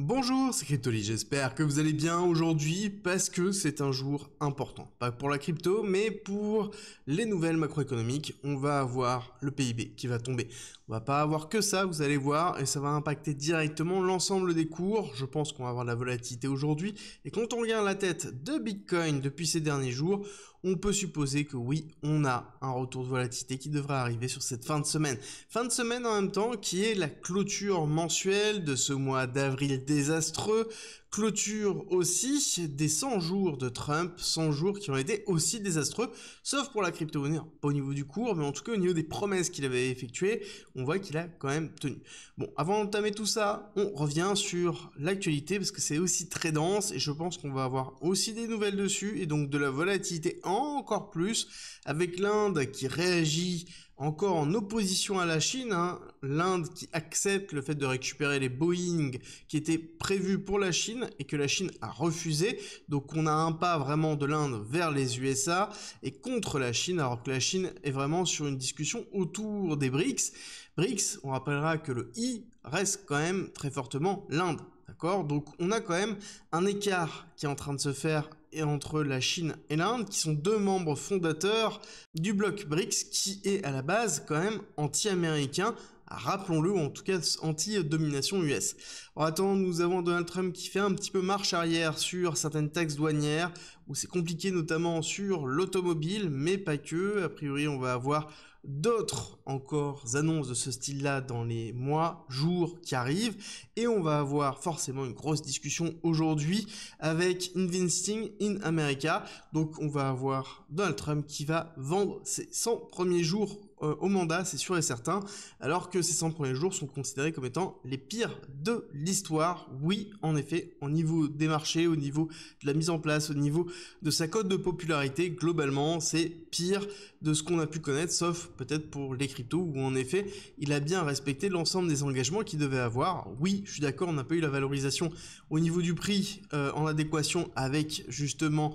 Bonjour, c'est Cryptoly, j'espère que vous allez bien aujourd'hui parce que c'est un jour important. Pas pour la crypto, mais pour les nouvelles macroéconomiques. On va avoir le PIB qui va tomber. On va pas avoir que ça, vous allez voir, et ça va impacter directement l'ensemble des cours. Je pense qu'on va avoir de la volatilité aujourd'hui. Et quand on regarde la tête de Bitcoin depuis ces derniers jours, on peut supposer que oui, on a un retour de volatilité qui devrait arriver sur cette fin de semaine. Fin de semaine en même temps qui est la clôture mensuelle de ce mois d'avril désastreux, clôture aussi des 100 jours de Trump, 100 jours qui ont été aussi désastreux, sauf pour la crypto-monnaie, pas au niveau du cours, mais en tout cas au niveau des promesses qu'il avait effectuées, on voit qu'il a quand même tenu. Bon, avant d'entamer tout ça, on revient sur l'actualité parce que c'est aussi très dense et je pense qu'on va avoir aussi des nouvelles dessus et donc de la volatilité encore plus avec l'Inde qui réagit encore en opposition à la Chine, hein. L'Inde qui accepte le fait de récupérer les Boeing qui étaient prévus pour la Chine et que la Chine a refusé. Donc on a un pas vraiment de l'Inde vers les USA et contre la Chine, alors que la Chine est vraiment sur une discussion autour des BRICS. BRICS, on rappellera que le I reste quand même très fortement l'Inde. D'accord? Donc on a quand même un écart qui est en train de se faire entre la Chine et l'Inde, qui sont deux membres fondateurs du bloc BRICS, qui est à la base quand même anti-américain, rappelons-le, ou en tout cas anti-domination US. En attendant, nous avons Donald Trump qui fait un petit peu marche arrière sur certaines taxes douanières, où c'est compliqué notamment sur l'automobile, mais pas que. A priori, on va avoir d'autres encore annonces de ce style-là dans les mois, jours qui arrivent, et on va avoir forcément une grosse discussion aujourd'hui avec Investing in America. Donc on va avoir Donald Trump qui va vendre ses 100 premiers jours au mandat, c'est sûr et certain, alors que ces 100 premiers jours sont considérés comme étant les pires de l'histoire. Oui, en effet, au niveau des marchés, au niveau de la mise en place, au niveau de sa cote de popularité, globalement, c'est pire de ce qu'on a pu connaître, sauf peut-être pour les cryptos, où en effet, il a bien respecté l'ensemble des engagements qu'il devait avoir. Oui, je suis d'accord, on n'a pas eu la valorisation au niveau du prix en adéquation avec justement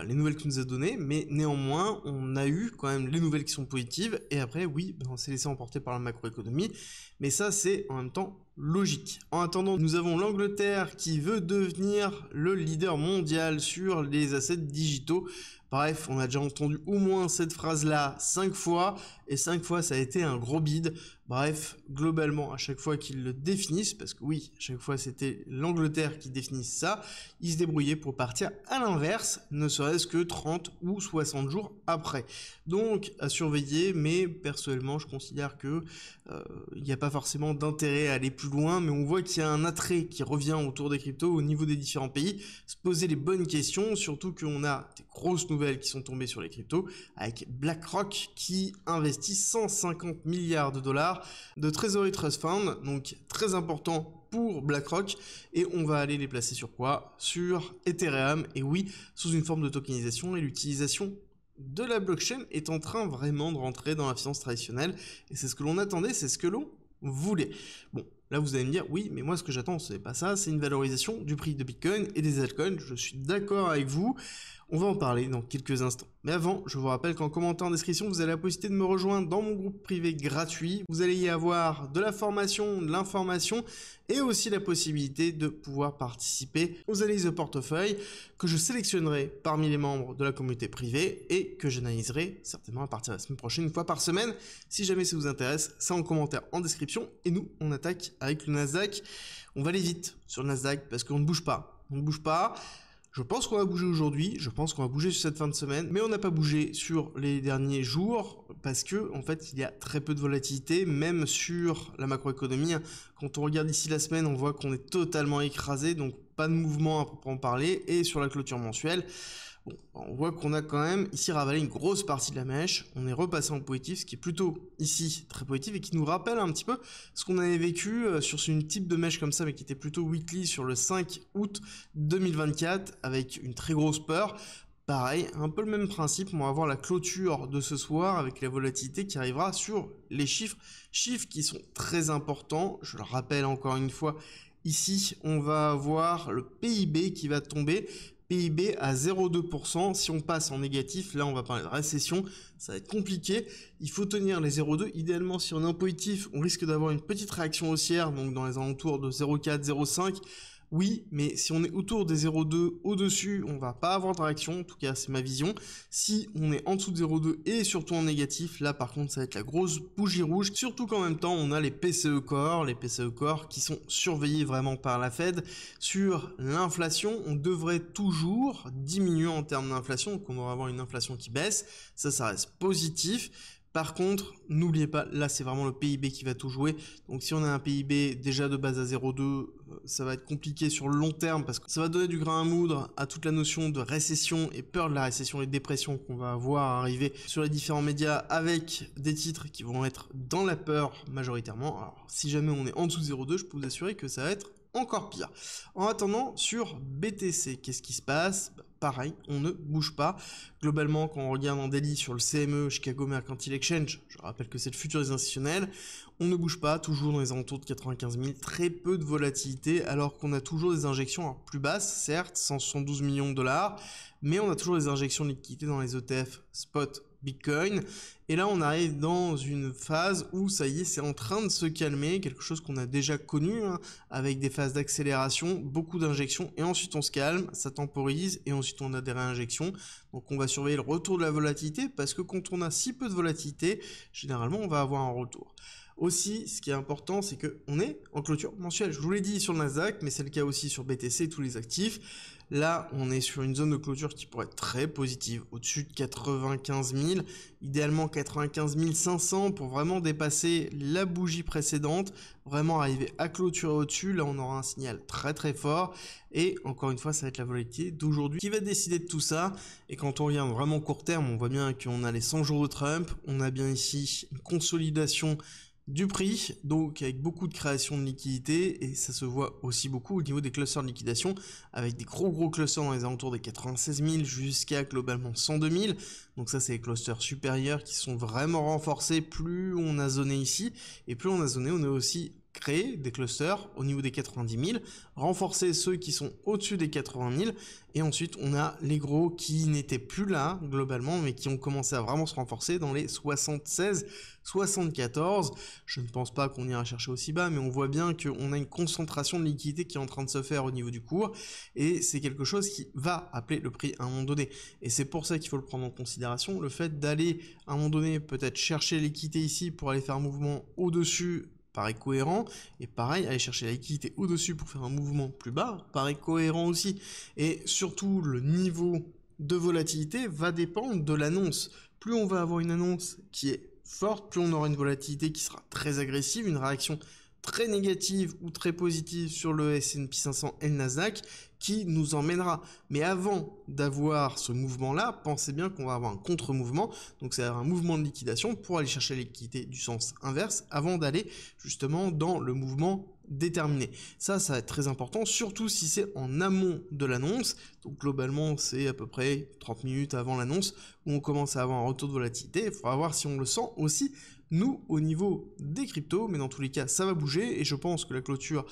les nouvelles qu'il nous a données, mais néanmoins, on a eu quand même les nouvelles qui sont positives, et après, oui, on s'est laissé emporter par la macroéconomie, mais ça, c'est en même temps logique. En attendant, nous avons l'Angleterre qui veut devenir le leader mondial sur les assets digitaux. Bref, on a déjà entendu au moins cette phrase-là 5 fois, et 5 fois ça a été un gros bide. Bref, globalement, à chaque fois qu'ils le définissent, parce que oui, à chaque fois c'était l'Angleterre qui définissait ça, ils se débrouillaient pour partir à l'inverse, ne serait-ce que 30 ou 60 jours après. Donc, à surveiller, mais personnellement, je considère que il n'y a pas forcément d'intérêt à aller plus loin, mais on voit qu'il y a un attrait qui revient autour des cryptos au niveau des différents pays, se poser les bonnes questions, surtout qu'on a des grosses nouvelles qui sont tombées sur les cryptos, avec BlackRock qui investit 150 milliards de dollars de Treasury Trust Fund, donc très important pour BlackRock, et on va aller les placer sur quoi? Sur Ethereum, et oui, sous une forme de tokenisation et l'utilisation de la blockchain est en train vraiment de rentrer dans la finance traditionnelle, et c'est ce que l'on attendait, c'est ce que l'on voulait. Bon, là vous allez me dire, oui, mais moi ce que j'attends, c'est pas ça, c'est une valorisation du prix de Bitcoin et des altcoins, je suis d'accord avec vous, on va en parler dans quelques instants. Mais avant, je vous rappelle qu'en commentaire en description, vous avez la possibilité de me rejoindre dans mon groupe privé gratuit, vous allez y avoir de la formation, de l'information, et aussi la possibilité de pouvoir participer aux analyses de portefeuille que je sélectionnerai parmi les membres de la communauté privée et que j'analyserai certainement à partir de la semaine prochaine, une fois par semaine. Si jamais ça vous intéresse, ça en commentaire en description. Et nous, on attaque avec le Nasdaq. On va aller vite sur le Nasdaq parce qu'on ne bouge pas. On ne bouge pas. Je pense qu'on va bouger aujourd'hui, je pense qu'on va bouger sur cette fin de semaine, mais on n'a pas bougé sur les derniers jours parce que en fait il y a très peu de volatilité, même sur la macroéconomie. Quand on regarde ici la semaine, on voit qu'on est totalement écrasé, donc pas de mouvement à proprement parler, et sur la clôture mensuelle, bon, on voit qu'on a quand même ici ravalé une grosse partie de la mèche, on est repassé en positif, ce qui est plutôt ici très positif et qui nous rappelle un petit peu ce qu'on avait vécu sur une type de mèche comme ça, mais qui était plutôt weekly sur le 5 août 2024 avec une très grosse peur. Pareil, un peu le même principe, on va avoir la clôture de ce soir avec la volatilité qui arrivera sur les chiffres qui sont très importants, je le rappelle encore une fois. Ici, on va avoir le PIB qui va tomber, PIB à 0,2%. Si on passe en négatif, là on va parler de récession, ça va être compliqué. Il faut tenir les 0,2. Idéalement, si on est en positif, on risque d'avoir une petite réaction haussière, donc dans les alentours de 0,4, 0,5. Oui, mais si on est autour des 0,2 au-dessus, on va pas avoir de réaction, en tout cas c'est ma vision. Si on est en dessous de 0,2 et surtout en négatif, là par contre ça va être la grosse bougie rouge, surtout qu'en même temps on a les PCE Core qui sont surveillés vraiment par la Fed. Sur l'inflation, on devrait toujours diminuer en termes d'inflation, donc on va avoir une inflation qui baisse, ça reste positif. Par contre, n'oubliez pas, là c'est vraiment le PIB qui va tout jouer. Donc si on a un PIB déjà de base à 0,2, ça va être compliqué sur le long terme parce que ça va donner du grain à moudre à toute la notion de récession et peur de la récession et de dépression qu'on va voir arriver sur les différents médias avec des titres qui vont être dans la peur majoritairement. Alors si jamais on est en dessous de 0,2, je peux vous assurer que ça va être encore pire. En attendant, sur BTC, qu'est-ce qui se passe? Pareil, on ne bouge pas. Globalement, quand on regarde en daily sur le CME, Chicago Mercantile Exchange, je rappelle que c'est le futur des institutionnels, on ne bouge pas, toujours dans les alentours de 95 000, très peu de volatilité, alors qu'on a toujours des injections plus basses, certes, 172 millions de dollars, mais on a toujours des injections de liquidités dans les ETF spot Bitcoin. Et là, on arrive dans une phase où, ça y est, c'est en train de se calmer, quelque chose qu'on a déjà connu, hein, avec des phases d'accélération, beaucoup d'injections, et ensuite on se calme, ça temporise, et ensuite on a des réinjections. Donc on va surveiller le retour de la volatilité, parce que quand on a si peu de volatilité, généralement on va avoir un retour. Aussi, ce qui est important, c'est qu'on est en clôture mensuelle. Je vous l'ai dit sur le Nasdaq, mais c'est le cas aussi sur BTC et tous les actifs. Là, on est sur une zone de clôture qui pourrait être très positive, au-dessus de 95 000, idéalement 95 500 pour vraiment dépasser la bougie précédente, vraiment arriver à clôturer au-dessus. Là, on aura un signal très très fort. Et encore une fois, ça va être la volatilité d'aujourd'hui qui va décider de tout ça. Et quand on regarde vraiment court terme, on voit bien qu'on a les 100 jours de Trump, on a bien ici une consolidation du prix, donc avec beaucoup de création de liquidités, et ça se voit aussi beaucoup au niveau des clusters de liquidation, avec des gros clusters dans les alentours des 96 000 jusqu'à globalement 102 000, donc ça c'est les clusters supérieurs qui sont vraiment renforcés. Plus on a zoné ici, et plus on a zoné, on a aussi créé des clusters au niveau des 90 000, renforcer ceux qui sont au-dessus des 80 000, et ensuite on a les gros qui n'étaient plus là globalement, mais qui ont commencé à vraiment se renforcer dans les 76, 74. Je ne pense pas qu'on ira chercher aussi bas, mais on voit bien qu'on a une concentration de liquidité qui est en train de se faire au niveau du cours, et c'est quelque chose qui va appeler le prix à un moment donné. Et c'est pour ça qu'il faut le prendre en considération, le fait d'aller à un moment donné peut-être chercher les liquidités ici pour aller faire un mouvement au-dessus paraît cohérent, et pareil, aller chercher la liquidité au-dessus pour faire un mouvement plus bas paraît cohérent aussi. Et surtout, le niveau de volatilité va dépendre de l'annonce. Plus on va avoir une annonce qui est forte, plus on aura une volatilité qui sera très agressive, une réaction très négative ou très positive sur le S&P 500 et le Nasdaq qui nous emmènera. Mais avant d'avoir ce mouvement-là, pensez bien qu'on va avoir un contre-mouvement, donc c'est un mouvement de liquidation pour aller chercher la liquidité du sens inverse avant d'aller justement dans le mouvement déterminé. Ça va être très important, surtout si c'est en amont de l'annonce. Donc globalement, c'est à peu près 30 minutes avant l'annonce où on commence à avoir un retour de volatilité. Il faudra voir si on le sent aussi nous au niveau des cryptos, mais dans tous les cas ça va bouger, et je pense que la clôture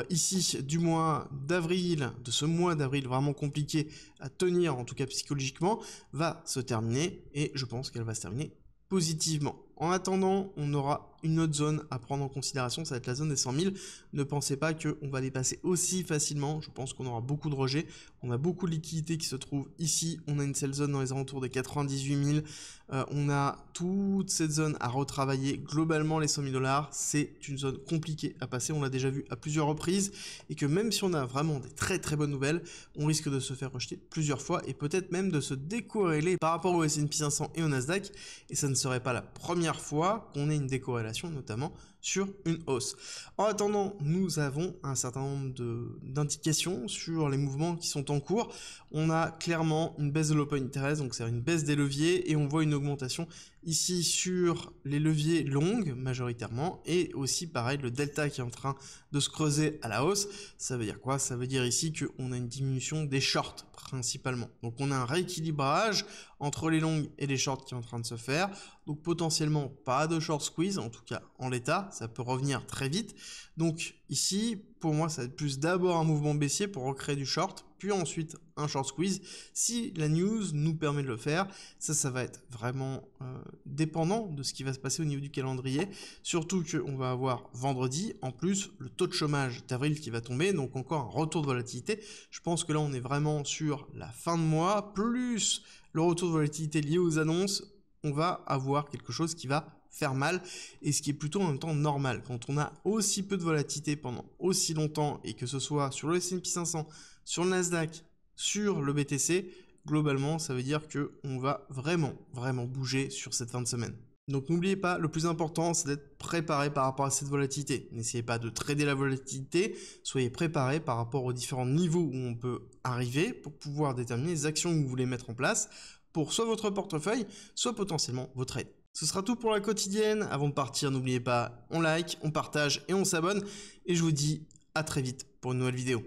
ici du mois d'avril, de ce mois d'avril vraiment compliqué à tenir, en tout cas psychologiquement, va se terminer, et je pense qu'elle va se terminer positivement. En attendant, on aura une autre zone à prendre en considération, ça va être la zone des 100 000. Ne pensez pas qu'on va les passer aussi facilement, je pense qu'on aura beaucoup de rejets, on a beaucoup de liquidités qui se trouvent ici, on a une seule zone dans les alentours des 98 000, on a toute cette zone à retravailler. Globalement, les 100 000 $, c'est une zone compliquée à passer, on l'a déjà vu à plusieurs reprises, et que même si on a vraiment des très bonnes nouvelles, on risque de se faire rejeter plusieurs fois, et peut-être même de se décorréler par rapport au S&P 500 et au Nasdaq, et ça ne serait pas la première fois qu'on ait une décorrélation, notamment sur une hausse. En attendant, nous avons un certain nombre d'indications sur les mouvements qui sont en cours. On a clairement une baisse de l'open interest, donc c'est une baisse des leviers, et on voit une augmentation ici sur les leviers longues majoritairement, et aussi pareil le delta qui est en train de se creuser à la hausse. Ça veut dire quoi? Ça veut dire ici qu'on a une diminution des shorts principalement. Donc on a un rééquilibrage entre les longues et les shorts qui est en train de se faire. Donc potentiellement pas de short squeeze, en tout cas en l'état. ça peut revenir très vite. Donc ici, pour moi, ça va être plus d'abord un mouvement baissier pour recréer du short, puis ensuite un short squeeze. Si la news nous permet de le faire, ça va être vraiment dépendant de ce qui va se passer au niveau du calendrier. Surtout qu'on va avoir vendredi, en plus, le taux de chômage d'avril qui va tomber, donc encore un retour de volatilité. Je pense que là, on est vraiment sur la fin de mois, plus le retour de volatilité lié aux annonces, on va avoir quelque chose qui va faire mal, et ce qui est plutôt en même temps normal. Quand on a aussi peu de volatilité pendant aussi longtemps, et que ce soit sur le S&P 500, sur le Nasdaq, sur le BTC, globalement, ça veut dire qu'on va vraiment bouger sur cette fin de semaine. Donc n'oubliez pas, le plus important, c'est d'être préparé par rapport à cette volatilité. N'essayez pas de trader la volatilité, soyez préparé par rapport aux différents niveaux où on peut arriver pour pouvoir déterminer les actions que vous voulez mettre en place pour soit votre portefeuille, soit potentiellement vos trades. Ce sera tout pour la quotidienne. Avant de partir, n'oubliez pas, on like, on partage et on s'abonne. Et je vous dis à très vite pour une nouvelle vidéo.